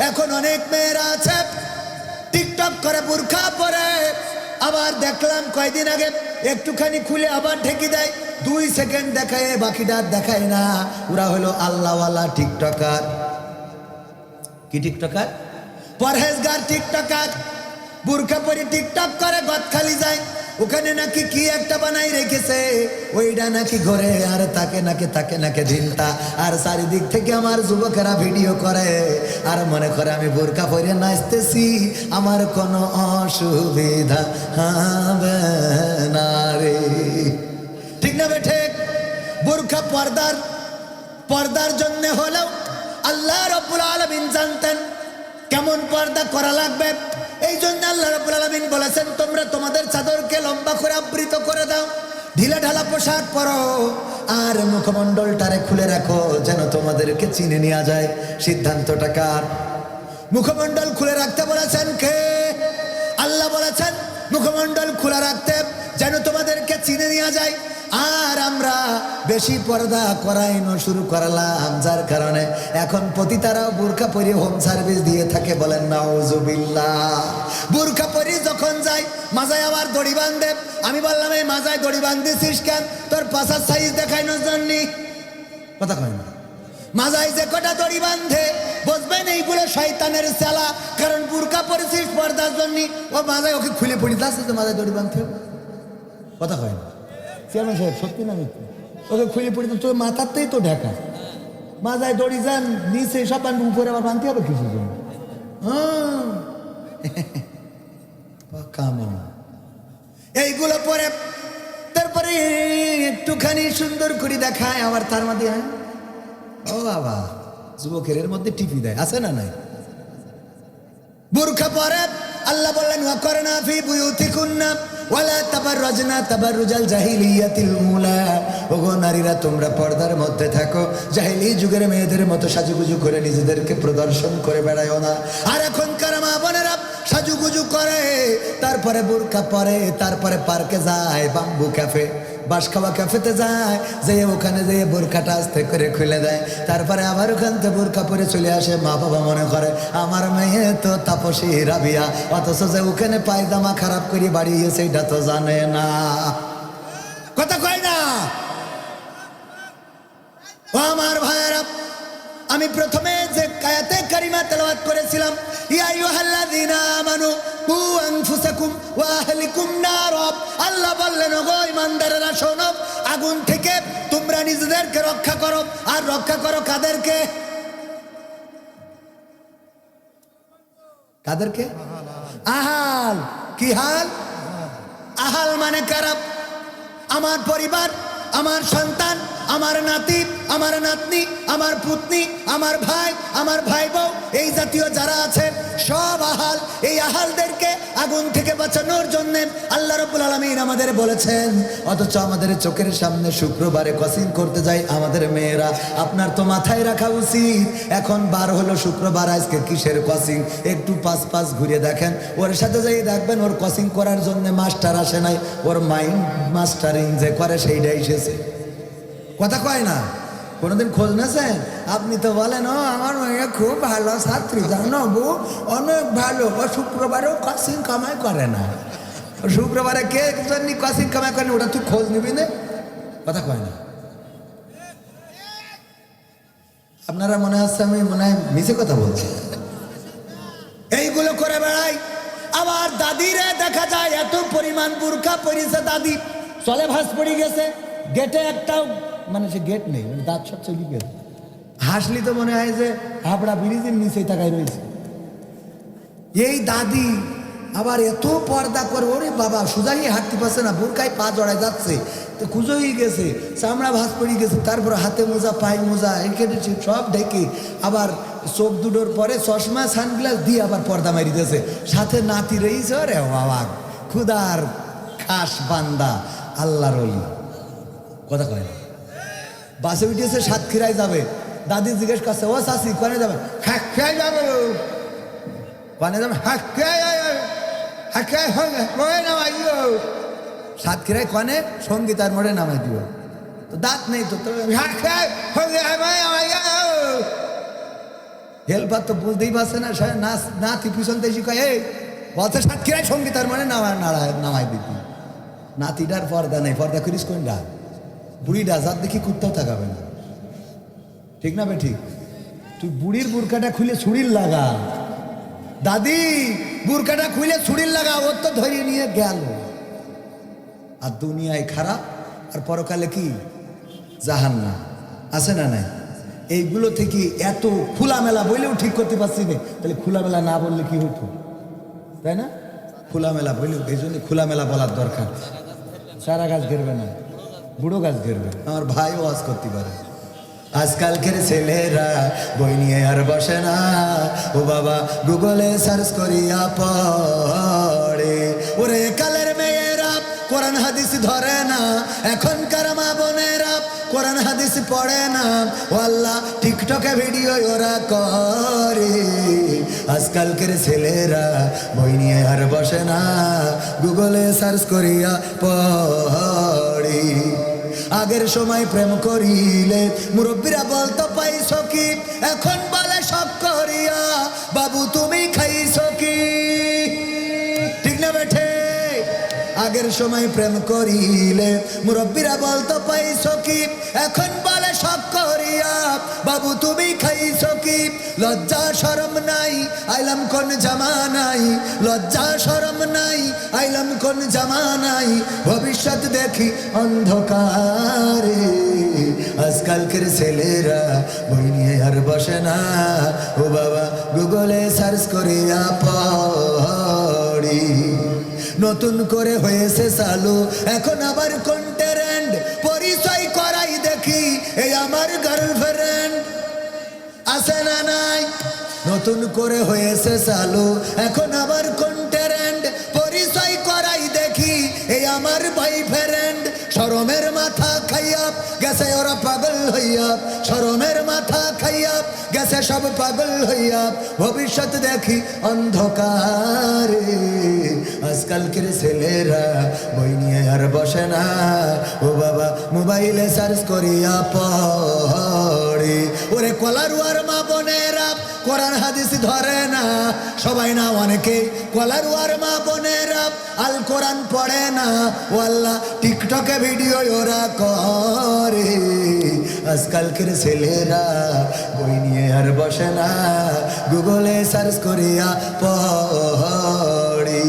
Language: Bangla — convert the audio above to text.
এখন অনেক মেয়েরা আছে টিকটক করে বুরখা পরে, আবার দেখলাম কয়দিন আগে একটুখানি খুলে আবার ঢেকে দেয়, 2 সেকেন্ড দেখায়, বাকিটা দেখায় না। ওরা হলো আল্লাহওয়ালা টিকটকার। কি টিকটকার? পরহেজগার টিকটকার। বুরখা পরে টিকটক করে গদখালি যায়, ওখানে নাকি কি একটা বানাই রেখেছে, ওইটা নাকি ঘরে, আর তাকে নাকি দিনটা, আর চারিদিক থেকে আমার যুবকেরা ভিডিও করে আর মনে করে আমি বোরকা পরে নাচতেছি, আমার কোনো অসুবিধা হবে না রে। ঠিক না বেঠে? বোরকা পর্দার জন্য হলেও আল্লাহ রাব্বুল আলামিন জানতেন কেমন পর্দা করা লাগবে। এই জন্য আল্লাহ রাব্বুল আলামিন বলেছেন, তোমরা তোমাদের চাদরকে লম্বা করে আবৃত করে দাও, ঢিলা ঢালা পোশাক পরো, আর মুখমণ্ডলটারে খুলে রাখো যেন তোমাদেরকে চিনে নেওয়া যায়। সিদ্ধান্তটা কার? মুখমণ্ডল খুলে রাখতে বলেছেন কে? আল্লাহ বলেছেন মুখমণ্ডল খোলা রাখতে যেন তোমাদেরকে চিনে নেওয়া যায়। আর আমরা বেশি পর্দা করাইনো শুরু করলাম, যার কারণে এখন পতিতারাও বোরকা পরে হোম সার্ভিস দিয়ে থাকে। বলেন নাউজুবিল্লাহ। বোরকা পরে যখন যাই মাজায় আবার দড়ি বাঁধে। আমি বললাম, এই মাজায় দড়ি বাঁধতেছিস কেন? তোর পাশার সাইজ দেখাইনোর জন্য। কথা কয় না? মাজায় যে কটা দড়ি বাঁধে বুঝবেন এইগুলো শয়তানের চালা, কারণ বোরকা পরেছিস পর্দার জন্য, ও মাজায় ওকে খুলে পড়িতে আসছে তো মাজায় দড়ি বাঁধতে। কথা কয় না? চেয়ারম্যান সাহেব সত্যি না মিথ্যা? ওকে খুলে পড়িতে তোর মাথাতেই তো ঢাকা, মাজায় দড়ি যান নিচে সব বান্ধব, উপরে আবার বাঁধতে হবে কিছুর জন্য। এইগুলো পরে তারপরে একটুখানি সুন্দর করে দেখায়, আবার তার মধ্যে ও বাবা যুবকের এর মধ্যে টিপি দেয়, আছে না নাই? বোরকা পরে আল্লাহ বললেন, ওয়াকরনা ফি বুয়ুতিকুন্না ওয়ালা তাবাররাজনা তাবাররুজাল জাহিলিয়াতিল উলা। ওগো নারীরা, তোমরা পর্দার মধ্যে থাকো, জাহিলি যুগের মেয়েদের মতো সাজুগুজু করে নিজেদেরকে প্রদর্শন করে বেড়ায়ও না। আর এখনকার মা বোনেরা সাজুগুজু করে, তারপরে বোরকা পরে, তারপরে পার্কে যায়, বাম্বু ক্যাফে, বাস খাওয়া ক্যাফেতে যায়, যে ওখানে যেয়ে বোরকাটা আস্তে করে খুলে দেয়, তারপরে আবার ওখান থেকে বোরকা পরে চলে আসে। মা বাবা মনে করে আমার মেয়ে তো তাপসী রাবিয়া, অথচ যে ওখানে পায়জামা খারাপ করে বাড়িয়েছে এটা তো জানে না। কথা কয় না? ও আমার ভাইয়েরা, আমি প্রথমে যে আয়াতে কারিমা তেলাওয়াত করেছিলাম, ইয়া আইয়ুহাল্লাযীনা আমানু কু আনফুসাকুম ওয়া আহলিকুম নার, আল্লাহ বললেন ওগো ঈমানদারেরা শোনো, আগুন থেকে তোমরা নিজেদেরকে রক্ষা করো। আর রক্ষা করো কাদেরকে? কাদেরকে? আহাল। কি হাল? আহাল মানে কারা? আমার পরিবার, আমার সন্তান, আমার নাতি, আমার নাতনি, আমার পুতনি, আমার ভাই, আমার ভাই বউ, এই জাতীয় যারা আছে সব আহাল। এই আহালদেরকে আগুন থেকে বাঁচানোর জন্য আল্লাহ রাব্বুল আলামিন আমাদের বলেছেন। অথচ আমাদের চোখের সামনে শুক্রবারে ক্রসিং করতে যায় আমাদের মেয়েরা। আপনার তো মাথায় রাখা উচিত, এখন বার হলো শুক্রবার, আজকে কিসের ক্রসিং? একটু পাশ ঘুরে দেখেন, ওর সাথে যাই দেখবেন ওর ক্রসিং করার জন্য মাস্টার আসে নাই, ওর মাইন্ড মাস্টারিং যে করে সেইটাই এসেছে। কথা কয় না? কোনোদিন খোঁজ নেছেন? আপনি তো বলেন ও আমার মেয়ে খুব ভালো ছাত্রী, জানো বউ অনেক ভালো, ও শুক্রবারেও ক্রসিং কামাই করে না। শুক্রবারে কে জন্য ক্রসিং কামাই করে ওটা তুই খোঁজ নিবি না? কথা কয় না? আপনারা মনে হচ্ছে আমি মনে হয় মিছে কথা বলছি। এইগুলো করে বেড়াই। আবার দাদিরে দেখা যায় এত পরিমাণ বোরকা পরিছে, দাদি চলে ভাস পড়ে গেছে, গেটে একটাও মানে সে গেট নেই, দাঁত সব চলে গেছে। হাসলি তো মনে হয় যে হাবড়া ব্রিজের নিচেই তাকায় রয়েছে। এই দাদি আবার এত পর্দা করে, ওরে বাবা সোজাই হাঁটতে পারছে না, বোরকায় পা জড়ায় যাচ্ছে, তো খুঁজোই গেছে, চামড়া ভাস পড়ে গেছে, তারপর হাতে মোজা, পায়ে মোজা, এখানে সব ঢেকে, আবার চোখ দুটোর পরে চশমা সানগ্লাস দিয়ে আবার পর্দা মারি দিয়েছে, সাথে নাতি রয়েছে। রে বাবা খুদার খাস বান্দা আল্লাহর ওলি। কথা কয় না? বাসে উঠেছে সাতক্ষীরায় যাবে, দাদি জিজ্ঞেস করছে ও চাষি কনে যাবে? হাঁকড়ায় যাবে। কনে যাবে? সাতক্ষীরায় কনে? সঙ্গীতার মোড়ে নামাই দিও। তো দাঁত নেই তো হেল্পার তো বুঝতেই পারছে না, সে নাতি পিছন থেকে কয় এই বলছে সাতক্ষীরায় সঙ্গীতার মানে নামাই দিতি। নাতিটার পর্দা নেই, পর্দা করিস কোনটা? বুড়িটা যার দেখি কুত্তাও তাকাবে না, ঠিক না বে ঠিক? তুই বুড়ির বুরকাটা খুলে ছুরির লাগা, দাদি বুরকাটা খুলে ছুরির লাগা, ওর তো ধরিয়ে নিয়ে গেল। আর দুনিয়ায় খারাপ, আর পরকালে কি জাহান্নাম, আছে না নাই? এইগুলো থেকে এত খোলামেলা বললেও ঠিক করতে পারছি না, তাহলে খোলামেলা না বললে কি হতো, তাই না? খোলামেলা বললেও, এই জন্য খোলামেলা বলার দরকার। সারা গাছ ঘেরবে না, বুড়ো গাছ ঘেরবে। আমার ভাই ওয়াজ করতে পারে। আজকালকের ছেলেরা বই নিয়ে আর বসে না, ও বাবা গুগলে সার্চ করিয়া পড়ে। ওরে কালের মেয়েরা কোরআন হাদিস ধরে না, এখনকার মা বোনেরা কোরআন হাদিস পড়ে না, ও আল্লাহ টিকটকে ভিডিও ওরা করে। আজকালকের ছেলেরা বই নিয়ে আর বসে না, গুগলে সার্চ করিয়া পড়ে। আগের সময় প্রেম করিলে মুরব্বীরা বলতো পাইছো কি, এখন বলে সব করিয়া বাবু তুমি খাইছো কি, ঠিক না বেঠে? আগের সময় প্রেম করিলে মুরব্বীরা বলতো পাইছো কি, এখন বলে সব করিয়া বাবু তুমি খাইছো কি। লজ্জা শরম নাই আইলাম কোন জামানাই, লজ্জা শরম নাই আইলাম কোন জামানাই, ভবিষ্যৎ দেখি অন্ধকারে। আজকালকের ছেলেরা বই নিয়ে আর বসে না, ও বাবা গুগলে সার্চ করিয়া পড়ি। নতুন করে হয়েছে চালু এখন আবার কন্টেন্ট, পরিচয় করাই দেখি এই আমার গার্লফ্রেন্ড, আছে না নাই? নতুন করে হয়েছে চালু এখন আবার কন্টেন্ট, পরিচয় করাই দেখি এই আমার বয়ফ্রেন্ড। শরমের মাথা খাইয়া গেছে ওরা পাগল হইয়া, শরমের মাথা খাইয়া গেছে সব পাগল হইয়া, ভবিষ্যৎ দেখি অন্ধকারে। আজকালকের ছেলেরা বই নিয়ে আর বসে না, ও বাবা মোবাইলে সার্চ করিয়া পড়ে। ওরে কলারুয়ার মা বোনেরা কোরআন হাদিস ধরে না, সবাই না অনেকে কলারুয়ার মা বোনেরা আল কোরআন পড়ে না, ও আল্লাহ টিকটকে ভিডিও ওরা করে। আজকালকের ছেলেরা বই নিয়ে আর বসে না, গুগলে সার্চ করিয়া পড়ে।